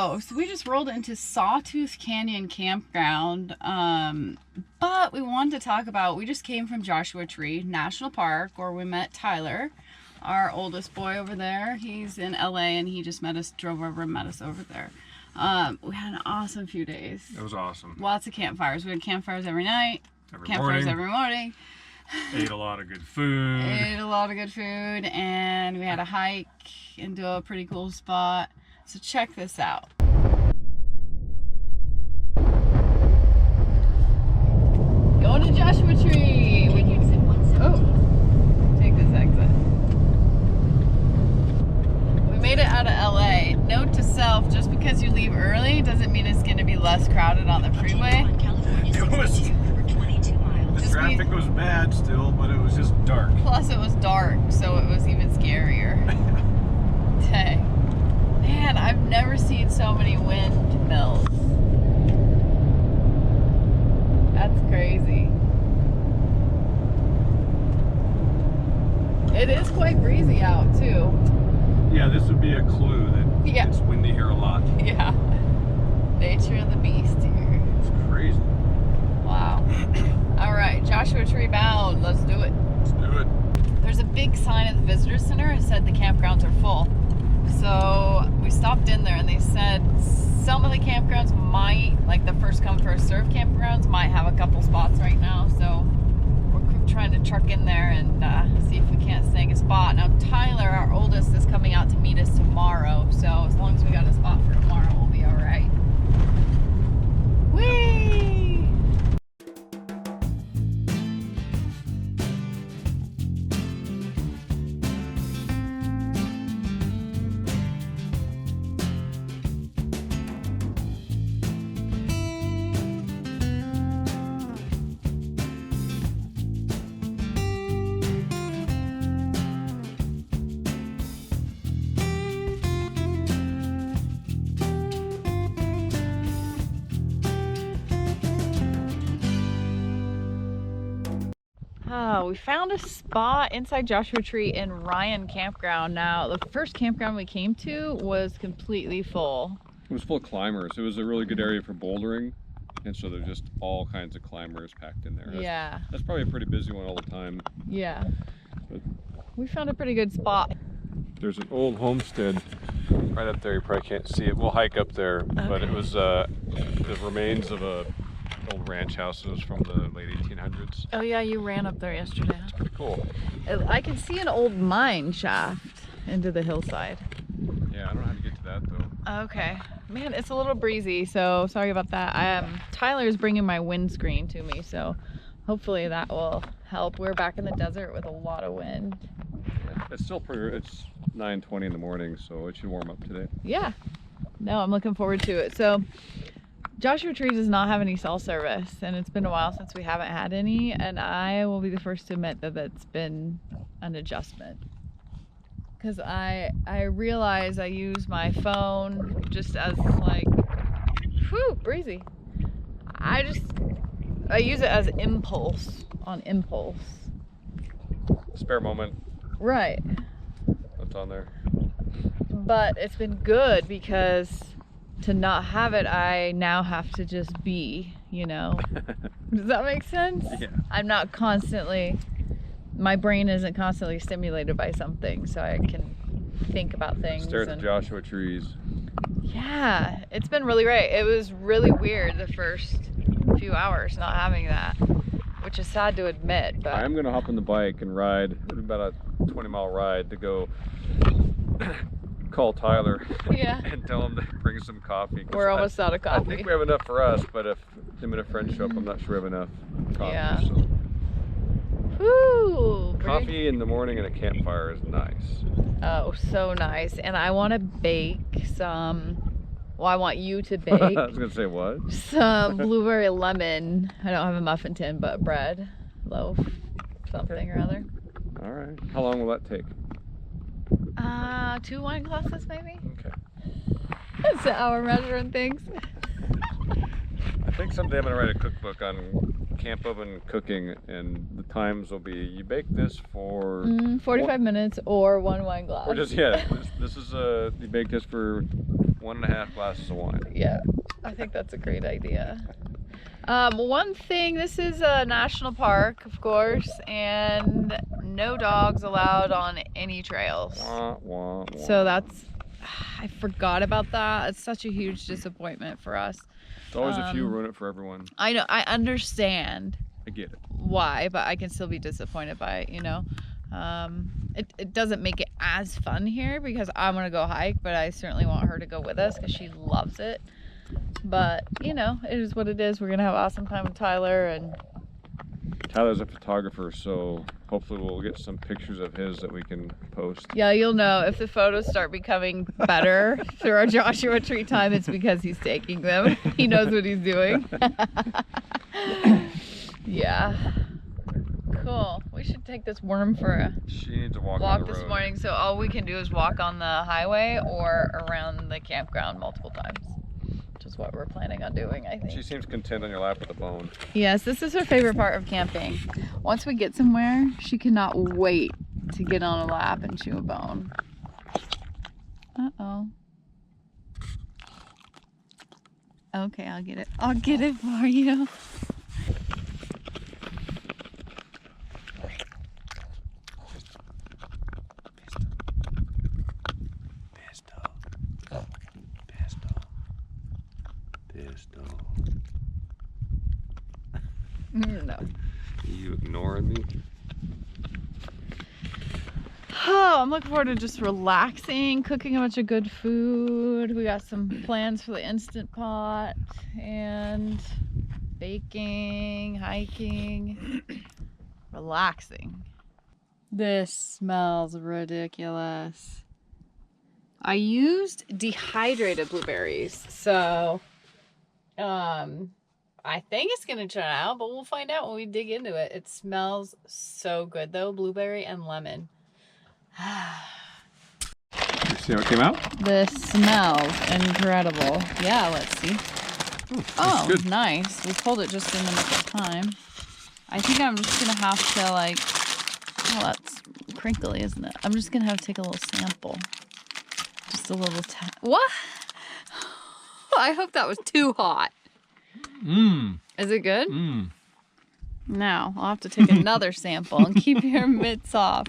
Oh, so we just rolled into Sawtooth Canyon Campground, but we wanted to talk about, we just came from Joshua Tree National Park, where we met Tyler, our oldest boy over there. He's in LA, and he just drove over and met us over there. We had an awesome few days. It was awesome. Lots of campfires. We had campfires every night, morning. Every morning. Ate a lot of good food. And we had a hike into a pretty cool spot. So check this out. Going to Joshua Tree. Take this exit. We made it out of LA. Note to self, just because you leave early doesn't mean it's going to be less crowded on the freeway. The traffic was bad still, but it was just dark. Plus it was dark, so it was even scarier. Dang. Man, I've never seen so many windmills. That's crazy. It is quite breezy out too. Yeah, this would be a clue that it's windy here a lot. Yeah. Nature of the beast here. It's crazy. Wow. All right, Joshua Tree bound. Let's do it. Let's do it. There's a big sign at the visitor center that said the campgrounds are full. So we stopped in there and they said some of the campgrounds might, like the first come first serve campgrounds, might have a couple spots right now. So we're trying to truck in there and see if we can't snag a spot. Now Tyler, our oldest, is coming out to meet us tomorrow. So as long as we got a spot for tomorrow, we'll be all right. Whee! We found a spot inside Joshua Tree in Ryan Campground. Now, the first campground we came to was completely full. It was full of climbers. It was a really good area for bouldering, and so there's just all kinds of climbers packed in there. That's probably a pretty busy one all the time. Yeah. But we found a pretty good spot. There's an old homestead right up there. You probably can't see it. We'll hike up there, but it was the remains of a old ranch house. It was from the late 1800s. Oh yeah, you ran up there yesterday. It's pretty cool. I can see an old mine shaft into the hillside. Yeah, I don't know how to get to that though. Okay. Man, it's a little breezy, so sorry about that. Tyler is bringing my windscreen to me, so hopefully that will help. We're back in the desert with a lot of wind. Yeah, it's still pretty, it's 9:20 in the morning, so it should warm up today. Yeah. No, I'm looking forward to it. So Joshua Tree does not have any cell service, and it's been a while since we haven't had any, and I will be the first to admit that that's been an adjustment. Because I realize I use my phone just as like, whew, breezy. I use it as impulse. Spare moment. Right. That's on there. But it's been good because to not have it, I now have to just be, you know. Does that make sense? Yeah. I'm not constantly, my brain isn't constantly stimulated by something, so I can think about things. Stare at the Joshua trees. Yeah, it's been really great. It was really weird the first few hours not having that, which is sad to admit, but I'm gonna hop on the bike and ride about a 20-mile ride to go call Tyler and tell him to bring some coffee. We're almost out of coffee. I think we have enough for us, but if him and a friend show up, I'm not sure we have enough coffee. Yeah. So. Woo! Coffee in the morning and a campfire is nice. Oh, so nice. And I want to bake some, well, I want you to bake. I was gonna say what? Some blueberry lemon, I don't have a muffin tin, but bread, loaf, something or other. All right. How long will that take? 2 wine glasses maybe? Okay. That's how we're measuring things. I think someday I'm gonna write a cookbook on camp oven cooking, and the times will be you bake this for 45 minutes or 1 wine glass. Or just this is you bake this for 1.5 glasses of wine. Yeah, I think that's a great idea. One thing, this is a national park, of course, and no dogs allowed on any trails. Wah, wah, wah. So that's, I forgot about that. It's such a huge disappointment for us. It's always a few ruin it for everyone. I know, I understand. I get it. Why, but I can still be disappointed by it, you know. It doesn't make it as fun here because I want to go hike, but I certainly want her to go with us because she loves it. But you know, it is what it is. We're gonna have an awesome time with Tyler, and Tyler's a photographer, so hopefully we'll get some pictures of his that we can post. yeah, you'll know if the photos start becoming better through our Joshua Tree time. It's because he's taking them. He knows what he's doing. Yeah. Cool. We should take this worm for a She needs to walk walk on the this road. morning. So all we can do is walk on the highway or around the campground multiple times, which is what we're planning on doing, I think. She seems content on your lap with a bone. Yes, this is her favorite part of camping. Once we get somewhere, she cannot wait to get on a lap and chew a bone. Uh-oh. Okay, I'll get it. I'll get it for you. No. You ignoring me? Oh, I'm looking forward to just relaxing, cooking a bunch of good food. We got some plans for the Instant Pot and baking, hiking, relaxing. This smells ridiculous. I used dehydrated blueberries, so I think it's gonna turn out, but we'll find out when we dig into it. It smells so good though, blueberry and lemon. You see what came out? This smells incredible. Yeah, let's see. Oh, good. nice. We pulled it just in the nick of time. I think I'm just gonna have to like, oh, that's crinkly, isn't it? I'm just gonna have to take a little sample. Just a little what? I hope that was too hot. Mmm. Is it good? Mmm. Now, I'll have to take another sample and keep your mitts off.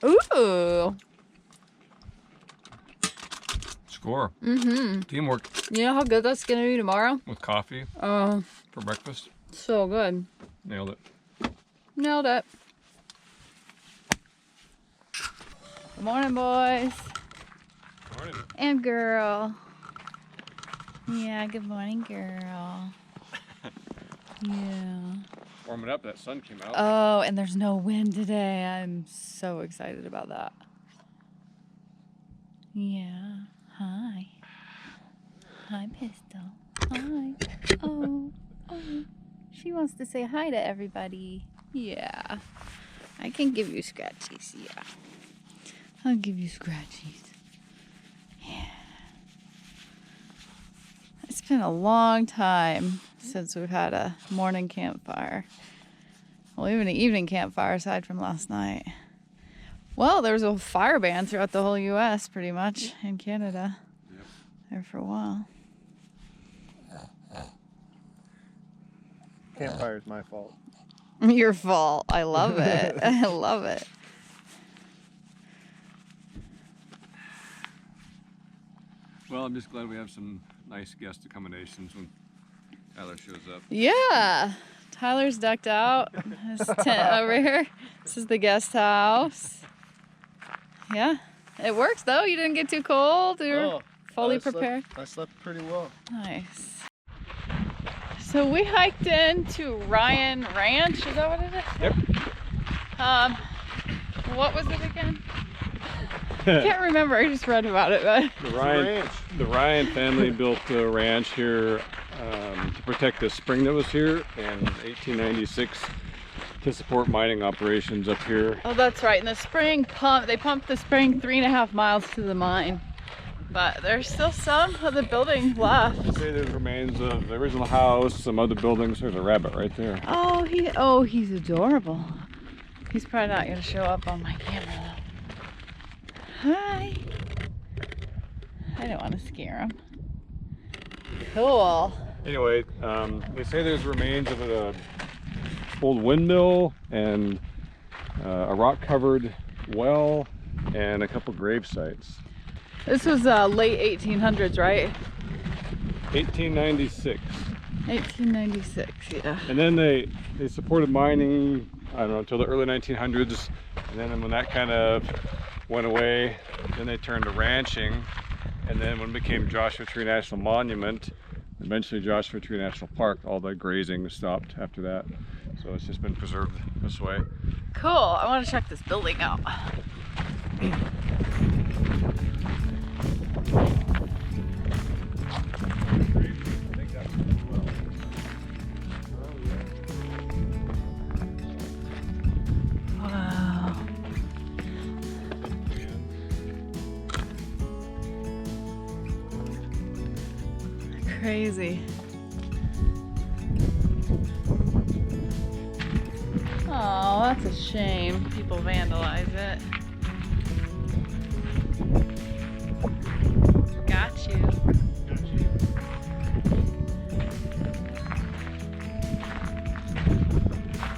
Ooh. Score. Mm-hmm. Teamwork You know how good that's gonna be tomorrow? with coffee Oh, for breakfast. so good. Nailed it. Nailed it. Good morning, boys. Morning. And girl. Yeah, good morning, girl. Yeah. Warming up, that sun came out. Oh, and there's no wind today. I'm so excited about that. Yeah. Hi. Hi, Pistol. Hi. Oh. Oh. She wants to say hi to everybody. Yeah. I can give you scratchies. Yeah. I'll give you scratchies. Yeah. It's been a long time since we've had a morning campfire. Well, even an evening campfire aside from last night. Well, there was a fire ban throughout the whole U.S. pretty much, in Canada. Yep. There for a while. Campfire is my fault. Your fault. I love it. I love it. Well, I'm just glad we have some nice guest accommodations when Tyler shows up. Yeah. Tyler's decked out. His tent over here. This is the guest house. Yeah. It works though. You didn't get too cold. You're fully prepared. I slept pretty well. Nice. So we hiked into Ryan Ranch. Is that what it is? Yep. What was it again? I can't remember. I just read about it. But The Ryan family built a ranch here to protect the spring that was here in 1896 to support mining operations up here. oh, that's right. And the spring pump. They pumped the spring 3.5 miles to the mine. But there's still some of the building left. Okay, there's remains of the original house, some other buildings. There's a rabbit right there. Oh, he's adorable. He's probably not gonna show up on my camera though. Hi. I don't want to scare him. Cool. Anyway, they say there's remains of an old windmill and a rock-covered well and a couple grave sites. This was late 1800s, right? 1896. 1896, yeah. And then they supported mining, I don't know, until the early 1900s. And then when that kind of went away, then they turned to ranching. And then when it became Joshua Tree National Monument, eventually Joshua Tree National Park, all the grazing stopped after that. So it's just been preserved this way. Cool, I want to check this building out. Wow. Crazy. Oh, that's a shame. People vandalize it. Got you.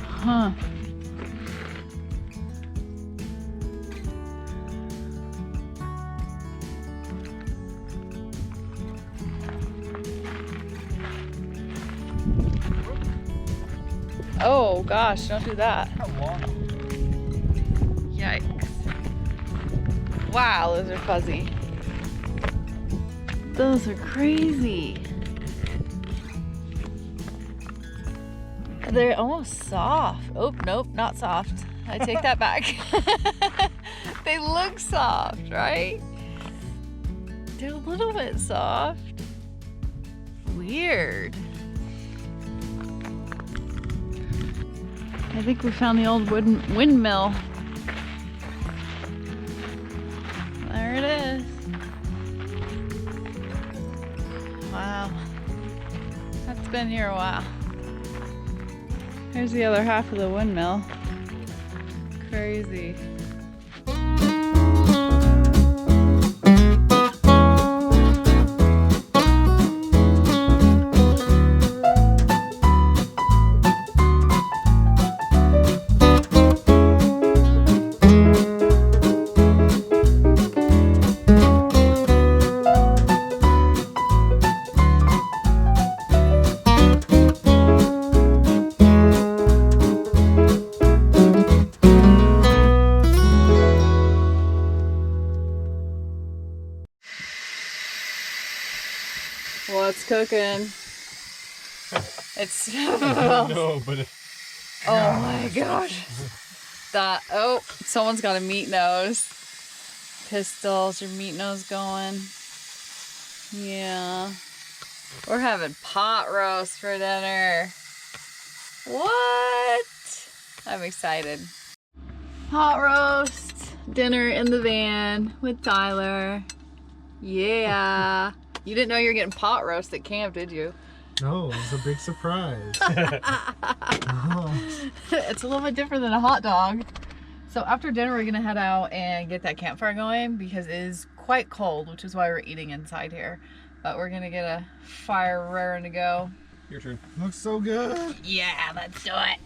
Huh. Oh gosh, don't do that. Yikes. Wow, those are fuzzy. Those are crazy. They're almost soft. Oh, nope, not soft. I take that back. They look soft, right? They're a little bit soft. Weird. I think we found the old wooden windmill. There it is. Wow. That's been here a while. Here's the other half of the windmill. Crazy. What's cooking? It's No, but oh my gosh. That, oh, someone's got a meat nose. Pistols, your meat nose going. Yeah. We're having pot roast for dinner. What? I'm excited. Pot roast, dinner in the van with Tyler. Yeah. You didn't know you were getting pot roast at camp, did you? No, it's a big surprise. It's a little bit different than a hot dog. So after dinner, we're gonna head out and get that campfire going because it is quite cold, which is why we're eating inside here. But we're gonna get a fire raring to go. your turn. Looks so good. Yeah, let's do it.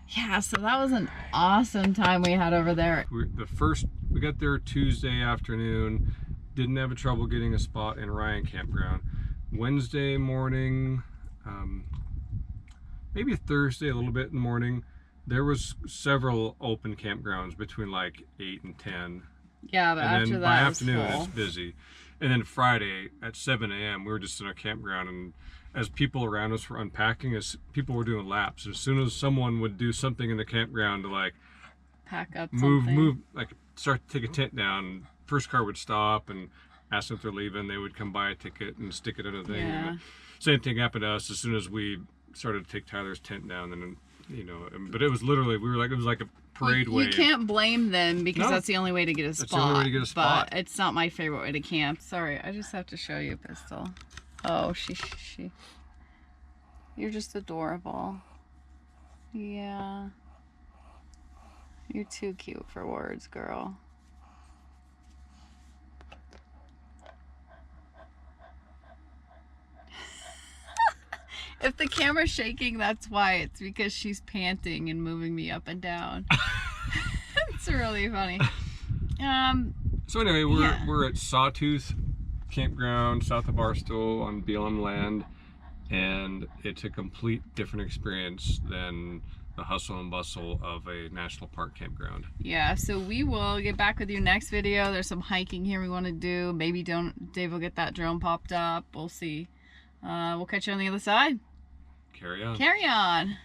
Yeah, so that was an awesome time we had over there. We got there Tuesday afternoon, didn't have a trouble getting a spot in Ryan Campground. Wednesday morning, maybe Thursday a little bit in the morning, there was several open campgrounds between like 8 and 10. Yeah, but And after then that by it was afternoon full. it's busy. And then Friday at 7 a.m. we were just in our campground, and as people around us were unpacking, as people were doing laps, as soon as someone would do something in the campground to like Pack up move, like start to take a tent down, first car would stop and ask them if they're leaving. They would come buy a ticket and stick it under the thing. Yeah. And same thing happened to us as soon as we started to take Tyler's tent down, and then you know, but it was literally, it was like a parade wave. You can't blame them because No. that's the only way to get a spot. That's the only way to get a spot. But it's not my favorite way to camp. Sorry, I just have to show you, Pistol. Oh, she. You're just adorable. Yeah. You're too cute for words, girl. If the camera's shaking, that's why. It's because she's panting and moving me up and down. It's really funny. So anyway, we're at Sawtooth Campground, south of Barstow on BLM land, and it's a complete different experience than the hustle and bustle of a national park campground. Yeah, so we will get back with you next video. There's some hiking here we want to do. Maybe Dave will get that drone popped up. We'll see. We'll catch you on the other side. Carry on. Carry on.